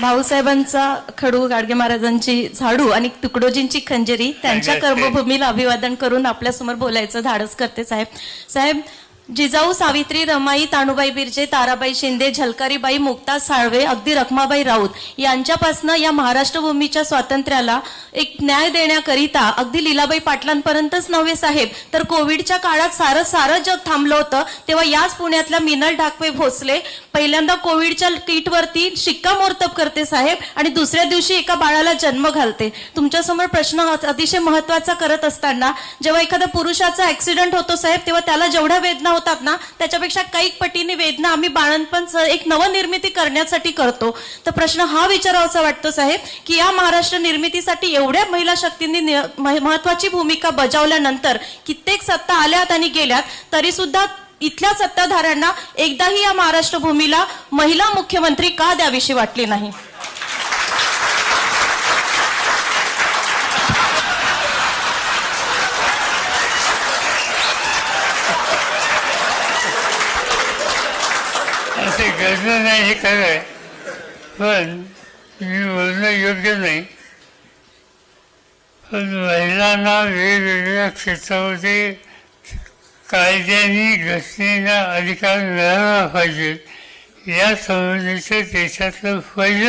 भाऊसाहेबांचा खडू, गाडगे महाराजांची झाडू आणि तुकडोजींची खंजरी, त्यांच्या कर्मभूमीला अभिवादन करून आपल्यासमोर बोलायचं धाडस करते. साहेब, जिजाऊ, सावित्री, रमाई, तानुबाई बिर्जे, ताराबाई शिंदे, झलकारीबाई, मुक्ताज साळवे, अगदी रखमाबाई राऊत यांच्यापासनं या महाराष्ट्र भूमीच्या स्वातंत्र्याला एक न्याय देण्याकरिता अगदी लीलाबाई पाटलांपर्यंतच नव्हे साहेब, तर कोविडच्या काळात सारं जग थांबलं होतं, तेव्हा याच पुण्यातल्या मिनल ढाकवे भोसले पहिल्यांदा कोविडच्या किटवरती शिक्कामोर्तब करते साहेब, आणि दुसऱ्या दिवशी एका बाळाला जन्म घालते. तुमच्यासमोर प्रश्न अतिशय महत्त्वाचा करत असताना, जेव्हा एखाद्या पुरुषाचा ऍक्सिडेंट होतो साहेब, तेव्हा त्याला जेवढ्या वेदना होतात ना, त्याच्यापेक्षा काही पटीने वेदना आम्ही बाळंतपण एक नवनिर्मिती करण्यासाठी करतो. तर प्रश्न हा विचारावासा वाटतो साहेब, की या महाराष्ट्र निर्मितीसाठी एवढ्या महिला शक्तींनी महत्वाची भूमिका बजावल्यानंतर कित्येक सत्ता आल्यात आणि गेल्यात, तरी सुद्धा इथल्या सत्ताधाऱ्यांना एकदाही या महाराष्ट्र भूमीला महिला मुख्यमंत्री का द्यावीशी वाटली नाही? असे गरज नाही, हे खरं आहे, पण मी बोलणं योग्य नाही. पण महिलांना वेगवेगळ्या क्षेत्रामध्ये कायद्याने घटनेला अधिकार मिळाला पाहिजे, या संबंधीचं देशातलं पहिलं